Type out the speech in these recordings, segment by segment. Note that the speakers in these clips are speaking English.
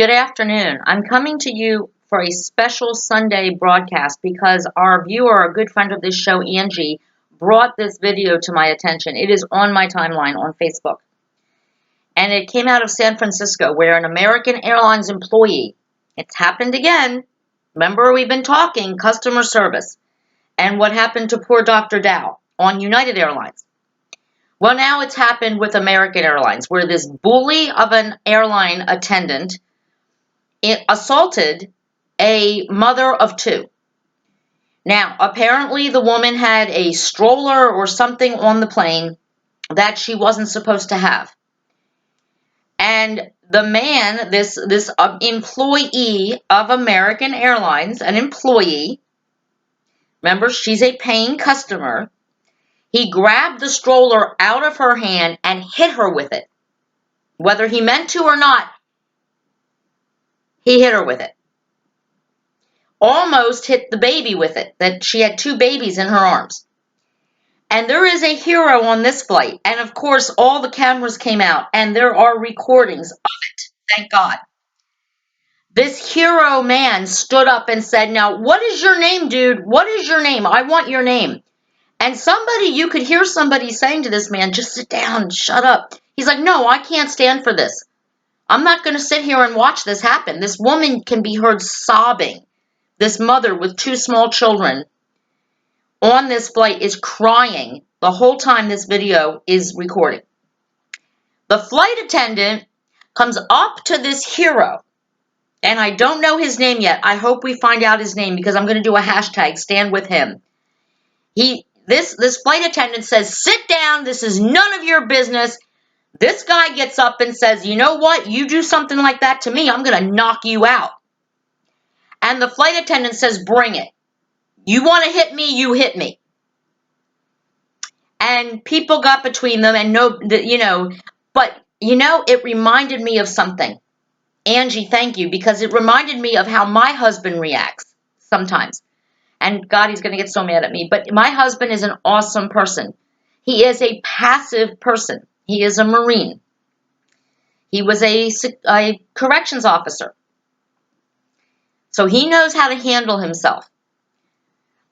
Good afternoon. I'm coming to you for a special Sunday broadcast because our viewer, a good friend of this show, Angie, brought this video to my attention. It is on my timeline on Facebook. And it came out of San Francisco where an American Airlines employee, it's happened again. Remember, we've been talking customer service and what happened to poor Dr. Dow on United Airlines. Well, now it's happened with American Airlines where this bully of an airline attendant assaulted a mother of two. Now, apparently the woman had a stroller or something on the plane that she wasn't supposed to have. And the man, this employee of American Airlines, an employee, remember, she's a paying customer, he grabbed the stroller out of her hand and hit her with it. Whether he meant to or not, he hit her with it. Almost hit the baby with it, that she had two babies in her arms. And there is a hero on this flight. And of course, all the cameras came out and there are recordings of it. Thank God. This hero man stood up and said, "Now, what is your name, dude? What is your name? I want your name." And you could hear somebody saying to this man, "Just sit down, shut up." He's like, "No, I can't stand for this. I'm not going to sit here and watch this happen." This woman can be heard sobbing. This mother with two small children on this flight is crying the whole time this video is recording. The flight attendant comes up to this hero, and I don't know his name yet. I hope we find out his name because I'm going to do a hashtag, stand with him. This flight attendant says, "Sit down, this is none of your business." This guy gets up and says, "You know what? You do something like that to me, I'm going to knock you out." And the flight attendant says, "Bring it. You want to hit me, you hit me." And people got between them and it reminded me of something. Angie, thank you, because it reminded me of how my husband reacts sometimes. And God, he's going to get so mad at me. But my husband is an awesome person. He is a passive person. He is a Marine. He was a corrections officer. So he knows how to handle himself.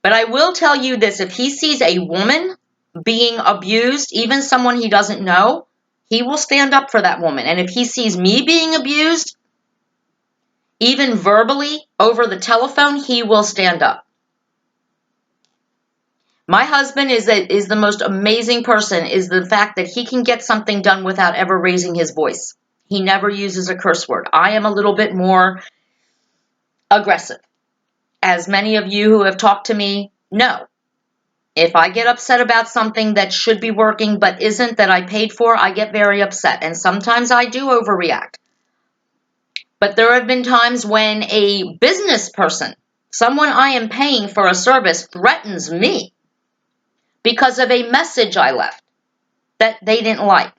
But I will tell you this, if he sees a woman being abused, even someone he doesn't know, he will stand up for that woman. And if he sees me being abused, even verbally over the telephone, he will stand up. My husband is the most amazing person, is the fact that he can get something done without ever raising his voice. He never uses a curse word. I am a little bit more aggressive. As many of you who have talked to me know, if I get upset about something that should be working but isn't, that I paid for, I get very upset. And sometimes I do overreact. But there have been times when a business person, someone I am paying for a service, threatens me because of a message I left that they didn't like.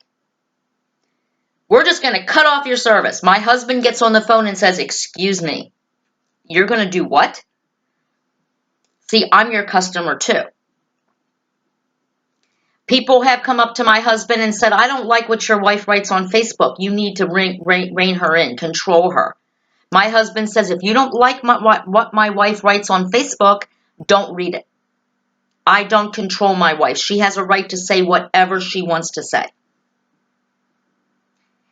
"We're just going to cut off your service." My husband gets on the phone and says, "Excuse me, you're going to do what?" See, I'm your customer too. People have come up to my husband and said, "I don't like what your wife writes on Facebook. You need to rein her in, control her." My husband says, "If you don't like what my wife writes on Facebook, don't read it. I don't control my wife. She has a right to say whatever she wants to say.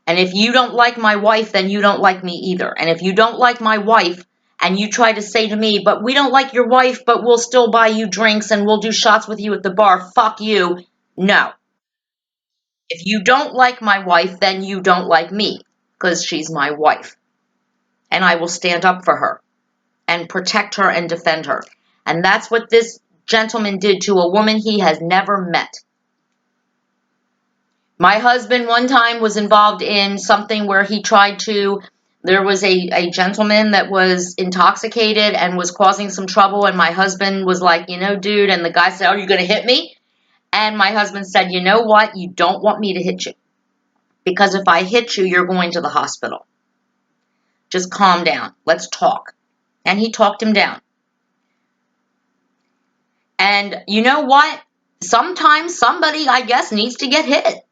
And if you don't like my wife, then you don't like me either. And if you don't like my wife and you try to say to me, 'But we don't like your wife, but we'll still buy you drinks and we'll do shots with you at the bar,' fuck you." No. If you don't like my wife, then you don't like me, because she's my wife. And I will stand up for her and protect her and defend her. And that's what this gentleman did to a woman he has never met. My husband one time was involved in something where there was a gentleman that was intoxicated and was causing some trouble, and my husband was like, "Dude," and the guy said, "Are you going to hit me?" And my husband said, "You know what? You don't want me to hit you. Because if I hit you, you're going to the hospital. Just calm down. Let's talk." And he talked him down. And you know what? Sometimes somebody, I guess, needs to get hit.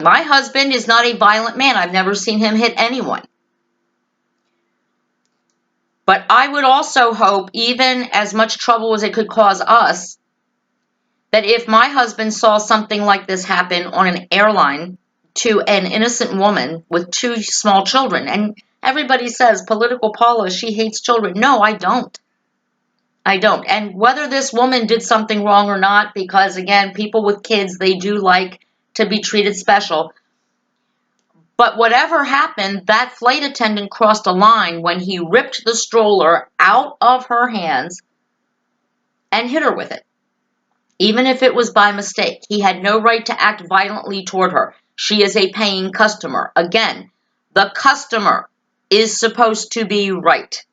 My husband is not a violent man. I've never seen him hit anyone. But I would also hope, even as much trouble as it could cause us, that if my husband saw something like this happen on an airline to an innocent woman with two small children, and everybody says political Paula, she hates children. No, I don't. I don't. And whether this woman did something wrong or not, because again, people with kids, they do like to be treated special. But whatever happened, that flight attendant crossed a line when he ripped the stroller out of her hands and hit her with it. Even if it was by mistake, he had no right to act violently toward her. She is a paying customer. Again, the customer is supposed to be right.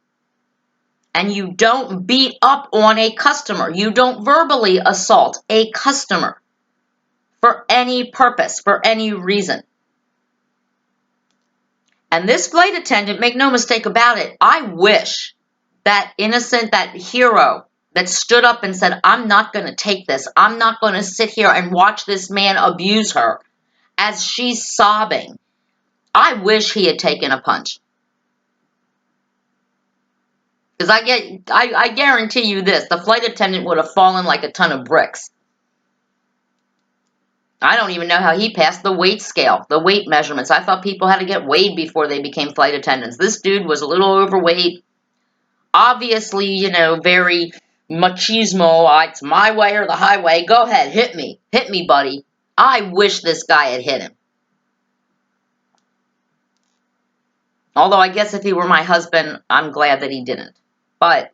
And you don't beat up on a customer. You don't verbally assault a customer for any purpose, for any reason. And this flight attendant, make no mistake about it, I wish that innocent, that hero that stood up and said, I'm not going to take this. I'm not going to sit here and watch this man abuse her as she's sobbing. I wish he had taken a punch. Because I guarantee you this, the flight attendant would have fallen like a ton of bricks. I don't even know how he passed the weight scale, the weight measurements. I thought people had to get weighed before they became flight attendants. This dude was a little overweight. Obviously, very machismo. It's my way or the highway. Go ahead, hit me. Hit me, buddy. I wish this guy had hit him. Although I guess if he were my husband, I'm glad that he didn't. But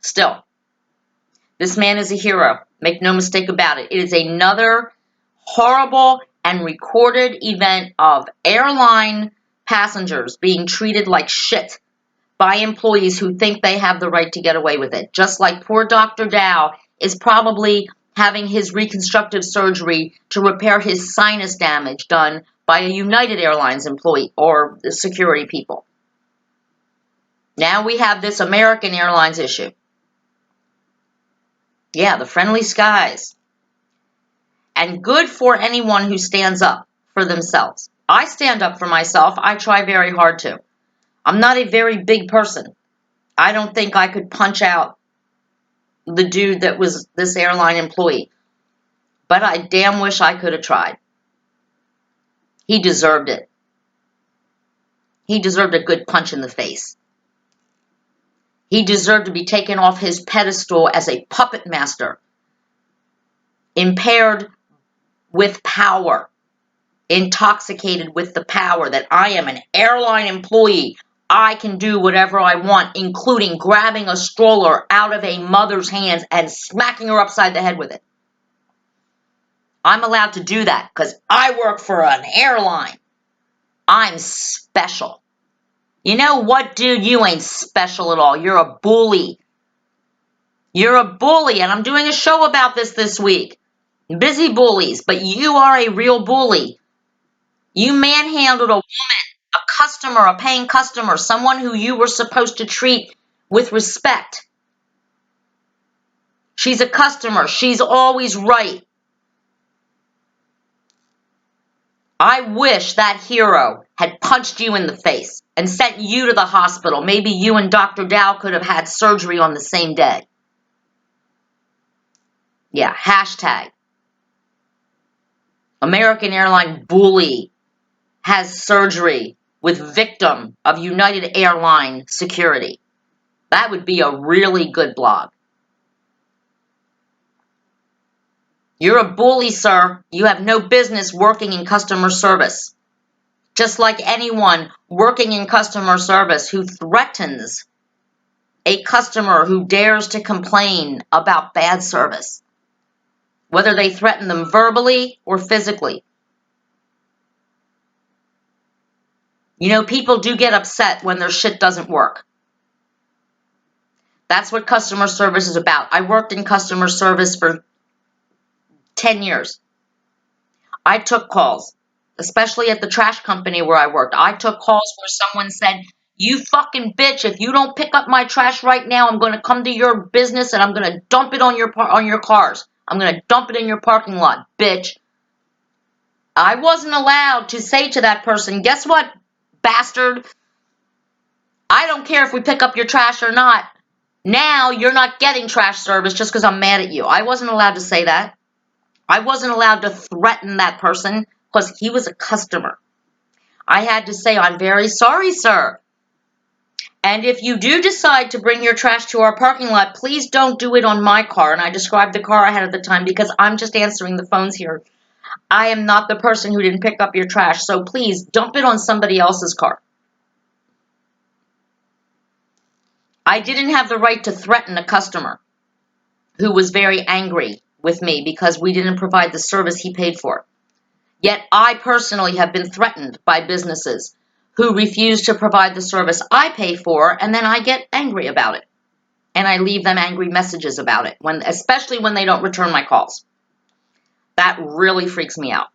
still, this man is a hero. Make no mistake about it. It is another horrible and recorded event of airline passengers being treated like shit by employees who think they have the right to get away with it. Just like poor Dr. Dow is probably having his reconstructive surgery to repair his sinus damage done by a United Airlines employee or the security people. Now we have this American Airlines issue. Yeah, the friendly skies. And good for anyone who stands up for themselves. I stand up for myself. I try very hard to. I'm not a very big person. I don't think I could punch out the dude that was this airline employee. But I damn wish I could have tried. He deserved it. He deserved a good punch in the face. He deserved to be taken off his pedestal as a puppet master, impaired with power, intoxicated with the power that I am an airline employee. I can do whatever I want, including grabbing a stroller out of a mother's hands and smacking her upside the head with it. I'm allowed to do that because I work for an airline. I'm special. You know what, dude? You ain't special at all. You're a bully. You're a bully, and I'm doing a show about this week. Busy bullies, but you are a real bully. You manhandled a woman, a customer, a paying customer, someone who you were supposed to treat with respect. She's a customer. She's always right. I wish that hero had punched you in the face and sent you to the hospital. Maybe you and Dr. Dow could have had surgery on the same day. Yeah, hashtag. American Airline bully has surgery with victim of United Airline security. That would be a really good blog. You're a bully, sir. You have no business working in customer service. Just like anyone working in customer service who threatens a customer who dares to complain about bad service, whether they threaten them verbally or physically. People do get upset when their shit doesn't work. That's what customer service is about. I worked in customer service for 10 years. I took calls, especially at the trash company where I worked. I took calls where someone said, you fucking bitch, if you don't pick up my trash right now, I'm going to come to your business and I'm going to dump it on your cars. I'm going to dump it in your parking lot, bitch. I wasn't allowed to say to that person, guess what, bastard? I don't care if we pick up your trash or not. Now you're not getting trash service just because I'm mad at you. I wasn't allowed to say that. I wasn't allowed to threaten that person because he was a customer. I had to say, I'm very sorry, sir. And if you do decide to bring your trash to our parking lot, please don't do it on my car. And I described the car I had at the time because I'm just answering the phones here. I am not the person who didn't pick up your trash. So please dump it on somebody else's car. I didn't have the right to threaten a customer who was very angry with me because we didn't provide the service he paid for. Yet I personally have been threatened by businesses who refuse to provide the service I pay for, and then I get angry about it. And I leave them angry messages about it, especially when they don't return my calls. That really freaks me out.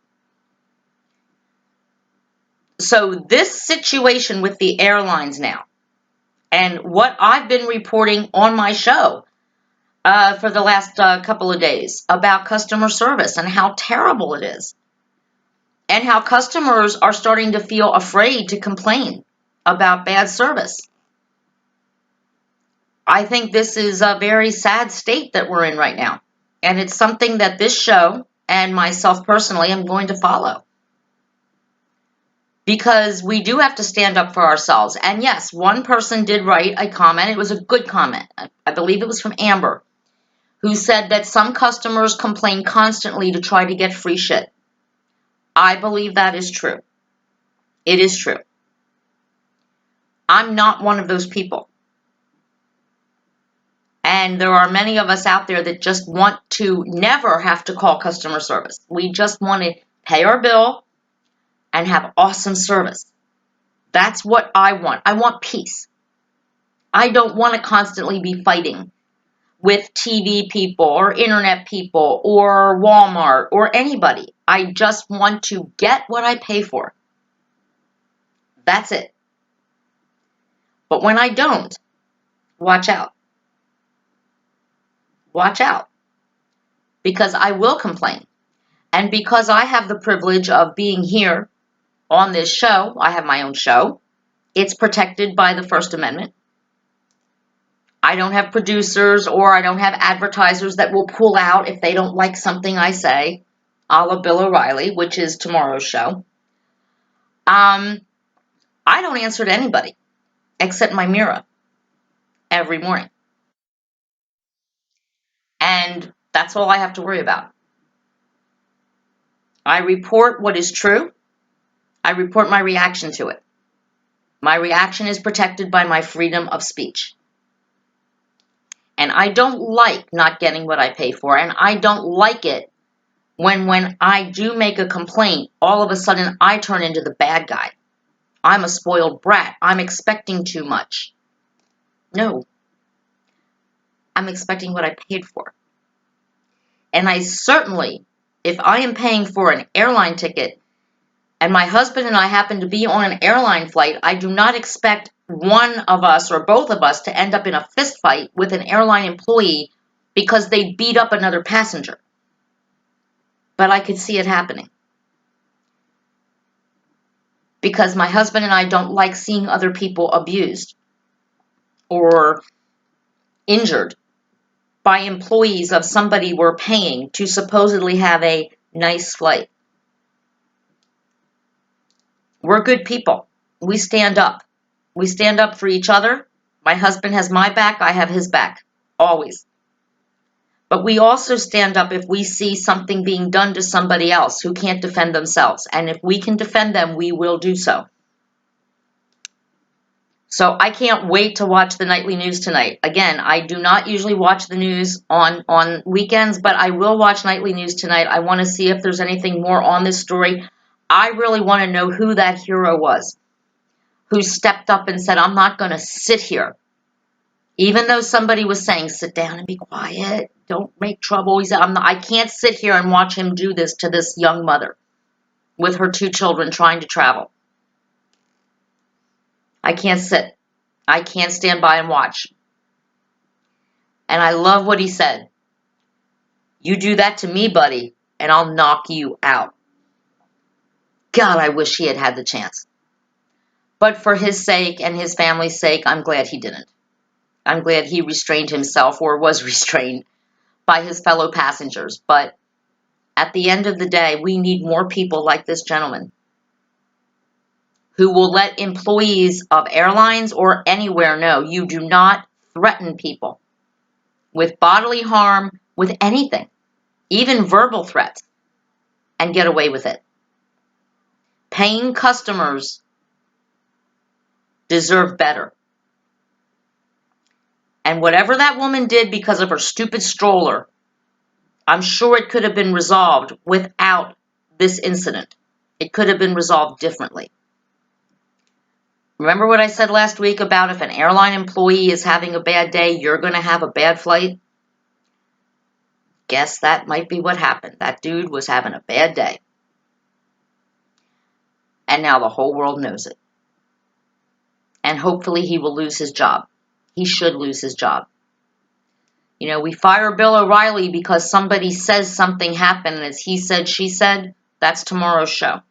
So this situation with the airlines now, and what I've been reporting on my show for the last couple of days about customer service and how terrible it is, and how customers are starting to feel afraid to complain about bad service. I think this is a very sad state that we're in right now. And it's something that this show and myself personally am going to follow. Because we do have to stand up for ourselves. And yes, one person did write a comment. It was a good comment. I believe it was from Amber, who said that some customers complain constantly to try to get free shit. I believe that is true. It is true. I'm not one of those people. And there are many of us out there that just want to never have to call customer service. We just want to pay our bill and have awesome service. That's what I want. I want peace. I don't want to constantly be fighting with TV people or internet people or Walmart or anybody. I just want to get what I pay for. That's it. But when I don't, watch out. Watch out. Because I will complain. And because I have the privilege of being here on this show, I have my own show. It's protected by the First Amendment. I don't have producers or I don't have advertisers that will pull out if they don't like something I say, a la Bill O'Reilly, which is tomorrow's show. I don't answer to anybody except my mirror every morning. And that's all I have to worry about. I report what is true. I report my reaction to it. My reaction is protected by my freedom of speech. And I don't like not getting what I pay for. And I don't like it when I do make a complaint, all of a sudden I turn into the bad guy. I'm a spoiled brat. I'm expecting too much. No. I'm expecting what I paid for. And I certainly, if I am paying for an airline ticket and my husband and I happen to be on an airline flight, I do not expect one of us or both of us to end up in a fist fight with an airline employee because they beat up another passenger. But I could see it happening. Because my husband and I don't like seeing other people abused or injured by employees of somebody we're paying to supposedly have a nice flight. We're good people. We stand up. We stand up for each other. My husband has my back. I have his back. Always. But we also stand up if we see something being done to somebody else who can't defend themselves. And if we can defend them, we will do so. So I can't wait to watch the nightly news tonight. Again, I do not usually watch the news on weekends, but I will watch nightly news tonight. I want to see if there's anything more on this story. I really want to know who that hero was who stepped up and said, I'm not going to sit here. Even though somebody was saying, sit down and be quiet, don't make trouble. He said, I can't sit here and watch him do this to this young mother with her 2 children trying to travel. I can't sit. I can't stand by and watch. And I love what he said. You do that to me, buddy, and I'll knock you out. God, I wish he had had the chance. But for his sake and his family's sake, I'm glad he didn't. I'm glad he restrained himself or was restrained by his fellow passengers. But at the end of the day, we need more people like this gentleman who will let employees of airlines or anywhere know you do not threaten people with bodily harm, with anything, even verbal threats, and get away with it. Paying customers deserve better. And whatever that woman did because of her stupid stroller, I'm sure it could have been resolved without this incident. It could have been resolved differently. Remember what I said last week about if an airline employee is having a bad day, you're going to have a bad flight? Guess that might be what happened. That dude was having a bad day. And now the whole world knows it. And hopefully he will lose his job. He should lose his job. You know, we fire Bill O'Reilly because somebody says something happened and it's he said, she said. That's tomorrow's show.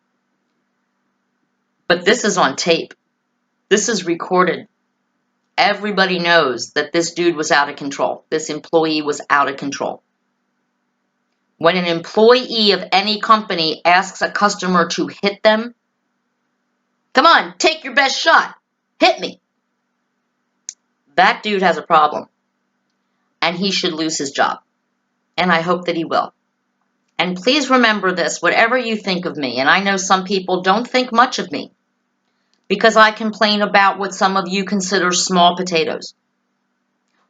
But this is on tape. This is recorded. Everybody knows that this dude was out of control. This employee was out of control. When an employee of any company asks a customer to hit them, come on, take your best shot. Hit me. That dude has a problem. And he should lose his job. And I hope that he will. And please remember this, whatever you think of me, and I know some people don't think much of me, because I complain about what some of you consider small potatoes.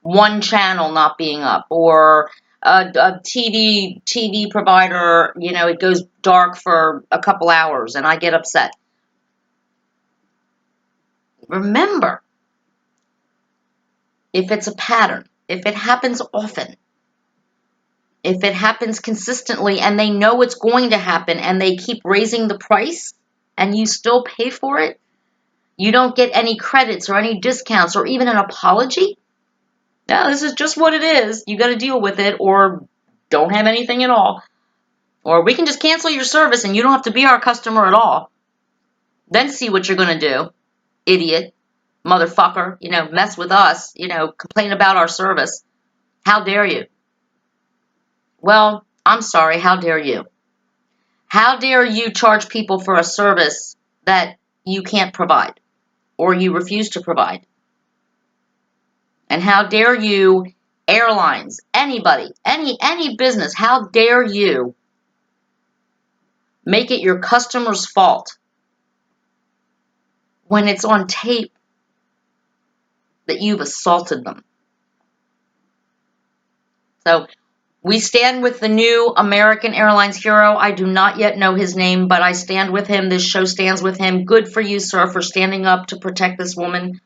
One channel not being up, or a TV provider, you know, it goes dark for a couple hours, and I get upset. Remember, if it's a pattern, if it happens often, if it happens consistently and they know it's going to happen and they keep raising the price and you still pay for it, you don't get any credits or any discounts or even an apology. No, this is just what it is. You got to deal with it or don't have anything at all. Or we can just cancel your service and you don't have to be our customer at all. Then see what you're going to do. Idiot. Motherfucker. You know, mess with us. You know, complain about our service. How dare you? Well, I'm sorry. How dare you? How dare you charge people for a service that you can't provide or you refuse to provide? And how dare you, airlines, anybody, any business, how dare you make it your customer's fault when it's on tape that you've assaulted them? So we stand with the new American Airlines hero. I do not yet know his name, but I stand with him. This show stands with him. Good for you, sir, for standing up to protect this woman.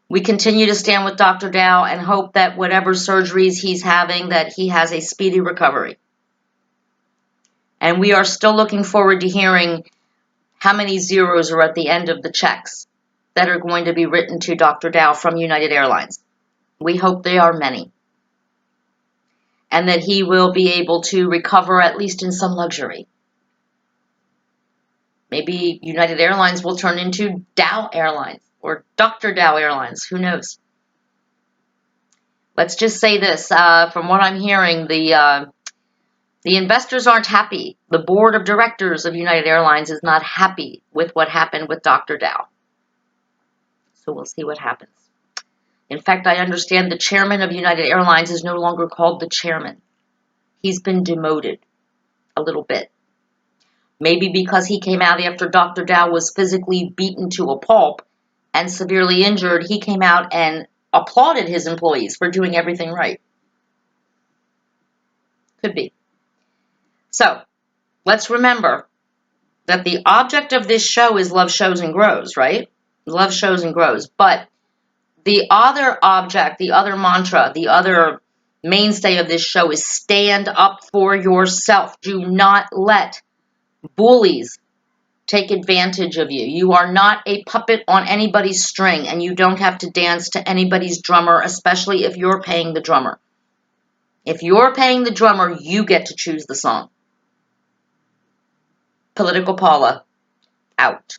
We continue to stand with Dr. Dow and hope that whatever surgeries he's having, that he has a speedy recovery. And we are still looking forward to hearing how many zeros are at the end of the checks that are going to be written to Dr. Dow from United Airlines. We hope they are many. And that he will be able to recover at least in some luxury. Maybe United Airlines will turn into Dow Airlines or Dr. Dow Airlines. Who knows? Let's just say this. From what I'm hearing, the investors aren't happy. The board of directors of United Airlines is not happy with what happened with Dr. Dow. So we'll see what happens. In fact, I understand the chairman of United Airlines is no longer called the chairman. He's been demoted a little bit. Maybe because he came out after Dr. Dow was physically beaten to a pulp and severely injured, he came out and applauded his employees for doing everything right. Could be. So, let's remember that the object of this show is love shows and grows, right? Love shows and grows. But the other object, the other mantra, the other mainstay of this show is stand up for yourself. Do not let bullies take advantage of you. You are not a puppet on anybody's string, and you don't have to dance to anybody's drummer, especially if you're paying the drummer. If you're paying the drummer, you get to choose the song. Political Paula, out.